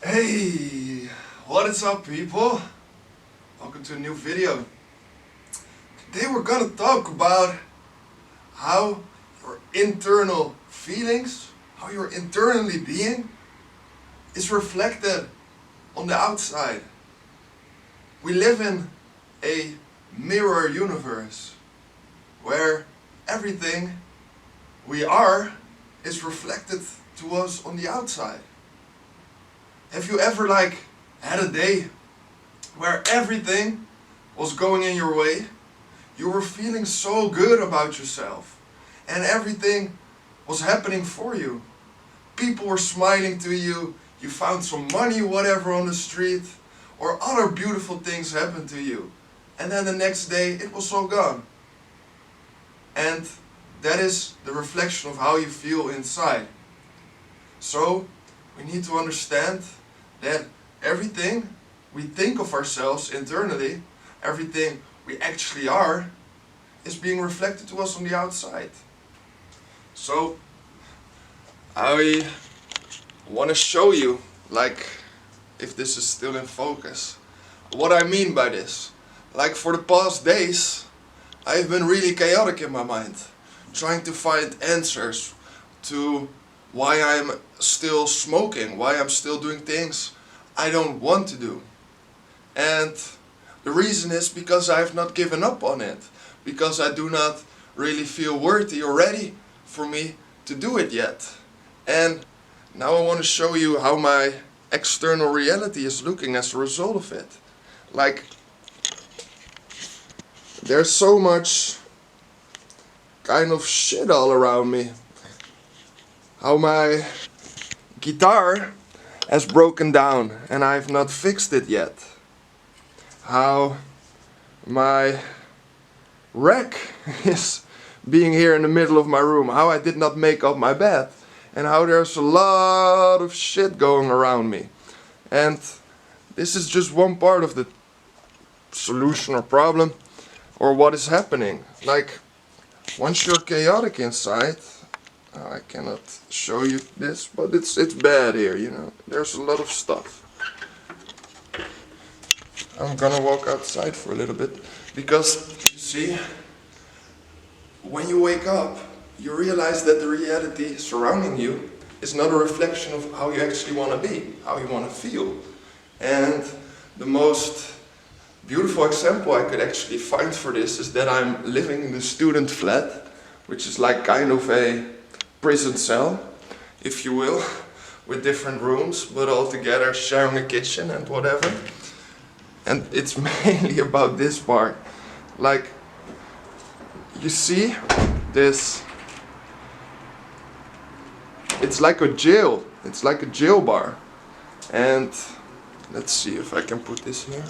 Hey, what is up people? Welcome to a new video. Today we're gonna talk about how your internal feelings, how your internally being is reflected on the outside. We live in a mirror universe where everything we are is reflected to us on the outside. Have you ever had a day where everything was going in your way? You were feeling so good about yourself and everything was happening for you. People were smiling to you, you found some money, whatever, on the street, or other beautiful things happened to you. And then the next day it was all gone. And that is the reflection of how you feel inside. So we need to understand that everything we think of ourselves internally, everything we actually are, is being reflected to us on the outside. So I want to show you, if this is still in focus, what I mean by this. For the past days, I've been really chaotic in my mind, trying to find answers to why I'm still smoking, why I'm still doing things I don't want to do. And the reason is because I have not given up on it, because I do not really feel worthy or ready for me to do it yet. And now I want to show you how my external reality is looking as a result of it. There's so much kind of shit all around me. How my guitar has broken down and I have not fixed it yet. How my rack is being here in the middle of my room. How I did not make up my bed. And how there's a lot of shit going around me. And this is just one part of the solution or problem, or what is happening. Once you're chaotic inside, I cannot show you this, but it's bad here, you know. There's a lot of stuff. I'm gonna walk outside for a little bit, because you see, when you wake up, you realize that the reality surrounding you is not a reflection of how you actually want to be, how you want to feel. And the most beautiful example I could actually find for this is that I'm living in a student flat, which is kind of a prison cell, if you will, with different rooms, but all together sharing a kitchen and whatever. And it's mainly about this part. You see this, it's like a jail, it's like a jail bar. And let's see if I can put this here.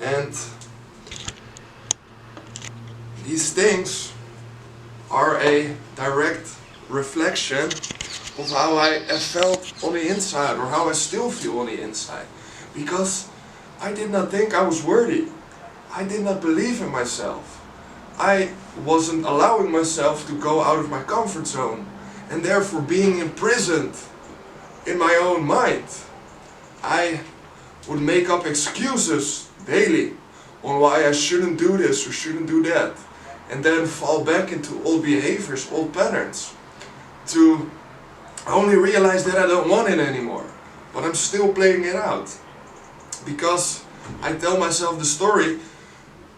And these things are a direct reflection of how I have felt on the inside, or how I still feel on the inside. Because I did not think I was worthy. I did not believe in myself. I wasn't allowing myself to go out of my comfort zone, and therefore being imprisoned in my own mind. I would make up excuses daily on why I shouldn't do this or shouldn't do that, and then fall back into old behaviors, old patterns, to only realize that I don't want it anymore, but I'm still playing it out, because I tell myself the story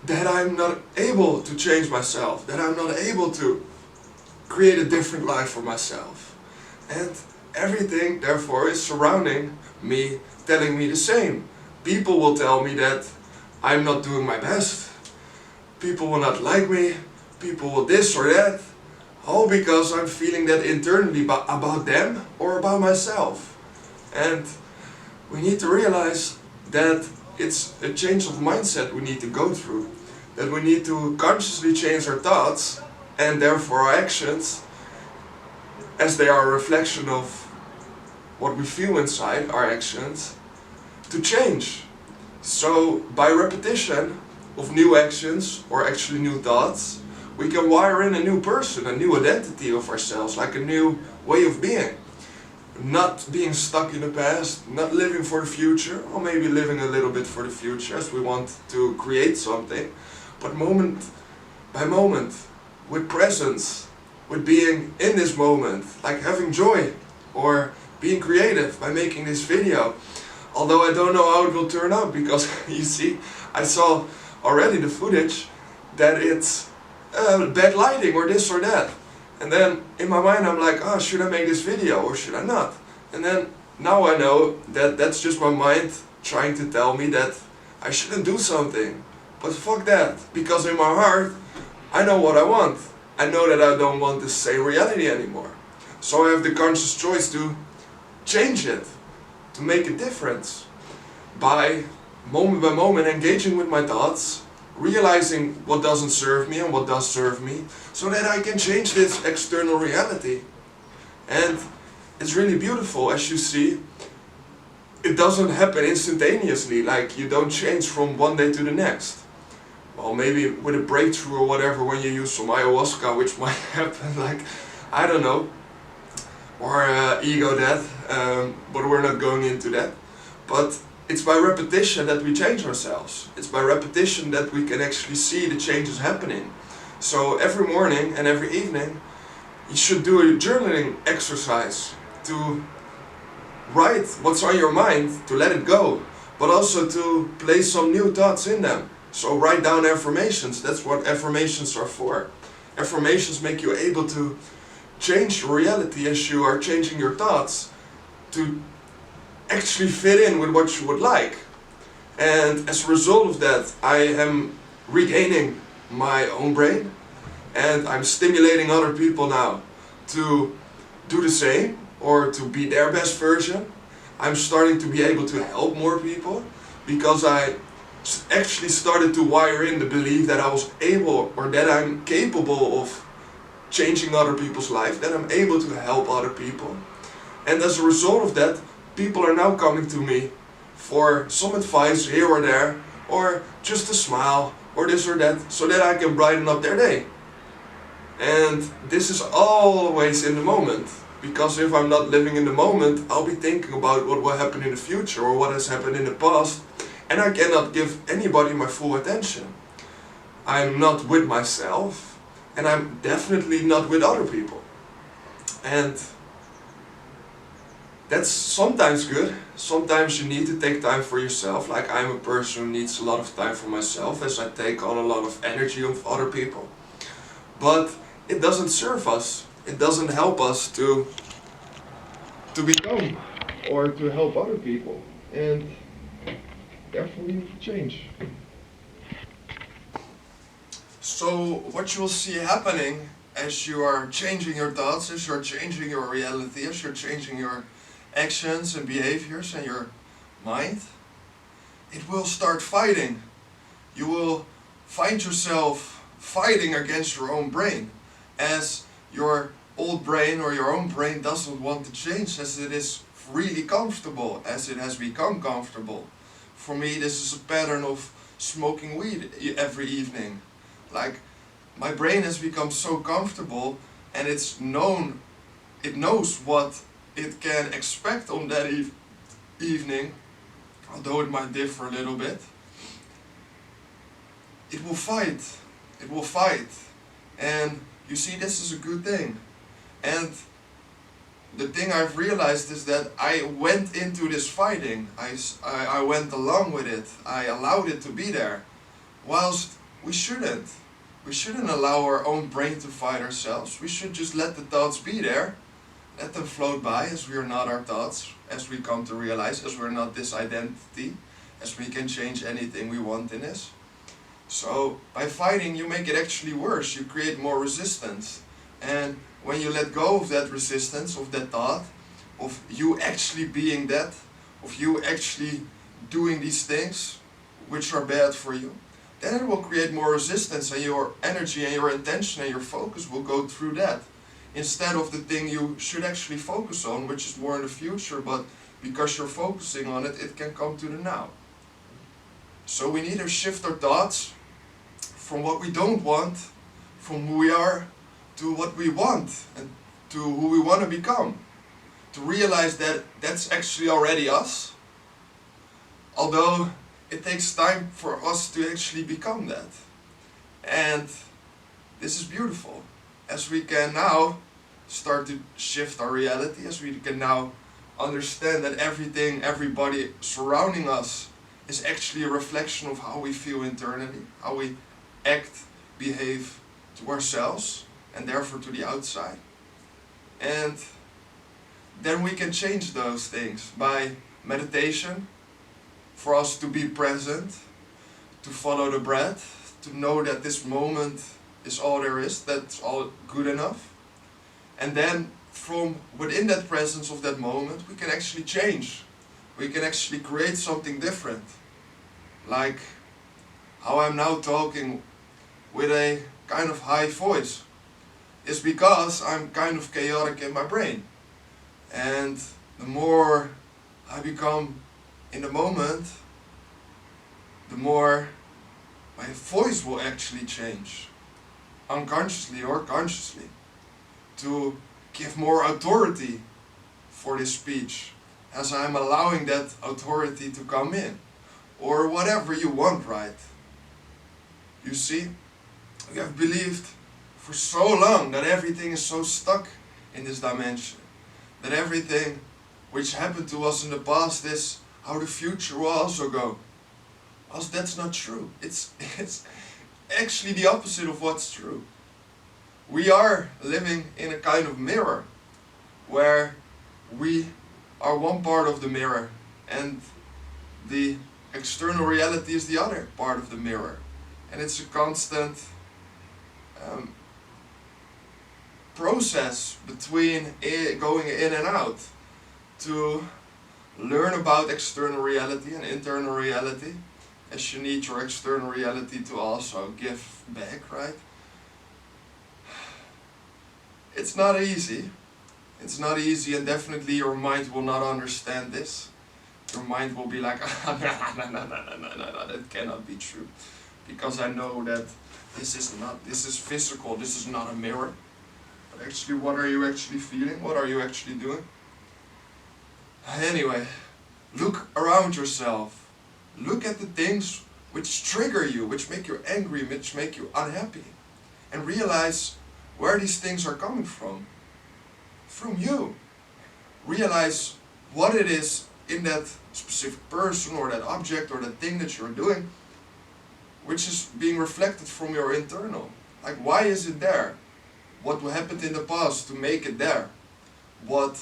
that I'm not able to change myself, that I'm not able to create a different life for myself. And everything therefore is surrounding me, telling me the same. People will tell me that I'm not doing my best, people will not like me, people will this or that, all because I'm feeling that internally about them or about myself. And we need to realize that it's a change of mindset we need to go through, that we need to consciously change our thoughts and therefore our actions, as they are a reflection of what we feel inside, our actions, to change. So by repetition, of new actions, or actually new thoughts, we can wire in a new person, a new identity of ourselves, like a new way of being. Not being stuck in the past, not living for the future, or maybe living a little bit for the future as we want to create something, but moment by moment, with presence, with being in this moment, like having joy, or being creative by making this video. Although I don't know how it will turn out, because you see, I saw already the footage that it's bad lighting or this or that. And then in my mind I'm like, oh, should I make this video or should I not? And then now I know that that's just my mind trying to tell me that I shouldn't do something. But fuck that, because in my heart I know what I want. I know that I don't want the same reality anymore. So I have the conscious choice to change it, to make a difference, by moment engaging with my thoughts, realizing what doesn't serve me and what does serve me, so that I can change this external reality. And it's really beautiful, as you see. It doesn't happen instantaneously, like you don't change from one day to the next. Well, maybe with a breakthrough or whatever, when you use some ayahuasca, which might happen, like, I don't know, or ego death, but we're not going into that. But it's by repetition that we change ourselves. It's by repetition that we can actually see the changes happening. So every morning and every evening, you should do a journaling exercise to write what's on your mind, to let it go, but also to place some new thoughts in them. So write down affirmations. That's what affirmations are for. Affirmations make you able to change reality as you are changing your thoughts to actually fit in with what you would like. And as a result of that, I am regaining my own brain, and I'm stimulating other people now to do the same, or to be their best version. I'm starting to be able to help more people, because I actually started to wire in the belief that I was able, or that I'm capable of changing other people's life, that I'm able to help other people. And as a result of that, people are now coming to me for some advice here or there, or just a smile, or this or that, so that I can brighten up their day. And this is always in the moment, because if I'm not living in the moment, I'll be thinking about what will happen in the future or what has happened in the past, and I cannot give anybody my full attention. I'm not with myself, and I'm definitely not with other people. And that's sometimes good. Sometimes you need to take time for yourself. Like, I'm a person who needs a lot of time for myself, as I take on a lot of energy of other people. But it doesn't serve us. It doesn't help us to become, or to help other people. And therefore we need to change. So what you will see happening as you are changing your thoughts, as you're changing your reality, as you're changing your actions and behaviors and your mind, it will start fighting. You will find yourself fighting against your own brain, as your old brain or your own brain doesn't want to change, as it is really comfortable, as it has become comfortable. For me, this is a pattern of smoking weed every evening. Like, my brain has become so comfortable, and it knows what it can expect on that evening, although it might differ a little bit. It will fight. It will fight. And you see, this is a good thing. And the thing I've realized is that I went into this fighting. I went along with it. I allowed it to be there. Whilst we shouldn't. We shouldn't allow our own brain to fight ourselves. We should just let the thoughts be there. Let them float by, as we are not our thoughts. As we come to realize, as we're not this identity. As we can change anything we want in this. So by fighting, you make it actually worse. You create more resistance. And when you let go of that resistance, of that thought, of you actually being that, of you actually doing these things which are bad for you, then it will create more resistance, and your energy and your intention and your focus will go through that, instead of the thing you should actually focus on, which is more in the future, but because you're focusing on it, it can come to the now. So we need to shift our thoughts from what we don't want, from who we are, to what we want, and to who we want to become. To realize that that's actually already us, although it takes time for us to actually become that. And this is beautiful, as we can now start to shift our reality, as we can now understand that everything, everybody surrounding us is actually a reflection of how we feel internally, how we act, behave to ourselves, and therefore to the outside. And then we can change those things by meditation, for us to be present, to follow the breath, to know that this moment is all there is, that's all good enough. And then from within that presence of that moment, we can actually change. We can actually create something different. Like how I'm now talking with a kind of high voice is because I'm kind of chaotic in my brain. And the more I become in the moment, the more my voice will actually change, unconsciously or consciously, to give more authority for this speech, as I'm allowing that authority to come in, or whatever you want, right? You see, we have believed for so long that everything is so stuck in this dimension, that everything which happened to us in the past is how the future will also go. Well, that's not true. It's actually the opposite of what's true. We are living in a kind of mirror, where we are one part of the mirror and the external reality is the other part of the mirror. And it's a constant process between going in and out to learn about external reality and internal reality, as you need your external reality to also give back, right? It's not easy. It's not easy, and definitely your mind will not understand this. Your mind will be like, no, that cannot be true. Because I know that this is physical, this is not a mirror. But actually, what are you actually feeling? What are you actually doing? Anyway, look around yourself. Look at the things which trigger you, which make you angry, which make you unhappy. And realize where these things are coming from. From you. Realize what it is in that specific person or that object or that thing that you're doing, which is being reflected from your internal. Like, why is it there? What happened in the past to make it there? What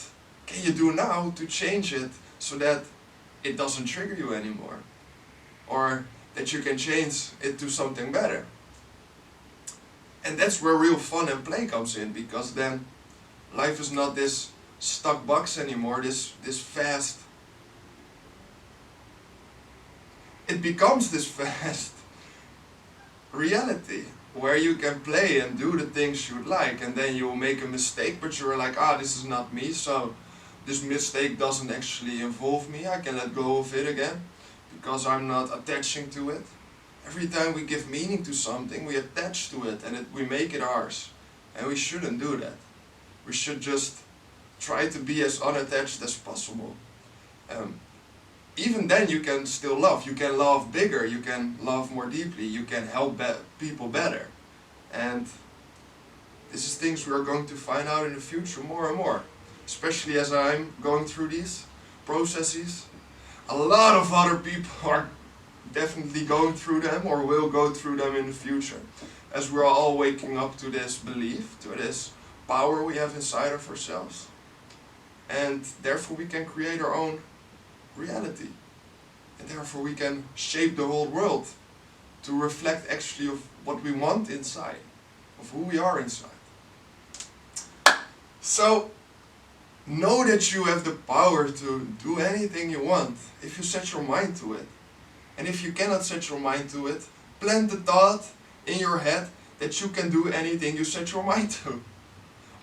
can you do now to change it so that it doesn't trigger you anymore? Or that you can change it to something better? And that's where real fun and play comes in, because then life is not this stuck box anymore, this fast. It becomes this fast reality where you can play and do the things you'd like, and then you'll make a mistake, but you're like, this is not me, so this mistake doesn't actually involve me, I can let go of it again, because I'm not attaching to it. Every time we give meaning to something, we attach to it, and we make it ours. And we shouldn't do that. We should just try to be as unattached as possible. Even then you can still love. You can love bigger, you can love more deeply, you can help people better. And this is things we are going to find out in the future more and more. Especially as I'm going through these processes. A lot of other people are definitely going through them or will go through them in the future. As we're all waking up to this belief, to this power we have inside of ourselves. And therefore we can create our own reality. And therefore we can shape the whole world to reflect actually of what we want inside, of who we are inside. So, know that you have the power to do anything you want if you set your mind to it. And if you cannot set your mind to it, plant the thought in your head that you can do anything you set your mind to.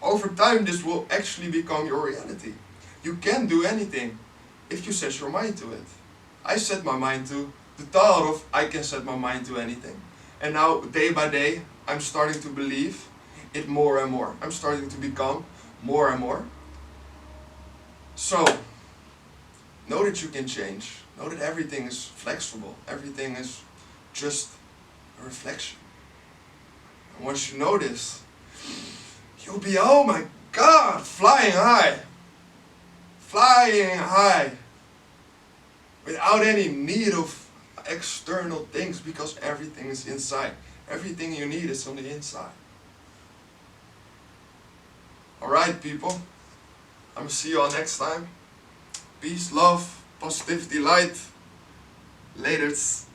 Over time this will actually become your reality. You can do anything if you set your mind to it. I set my mind to the thought of I can set my mind to anything. And now, day by day, I'm starting to believe it more and more. I'm starting to become more and more. So, know that you can change. Know that everything is flexible. Everything is just a reflection. And once you know this, you'll be, oh my God, flying high. Flying high. Without any need of external things, because everything is inside. Everything you need is on the inside. Alright, people. I'm gonna see you all next time. Peace, love, positivity, light. Laters.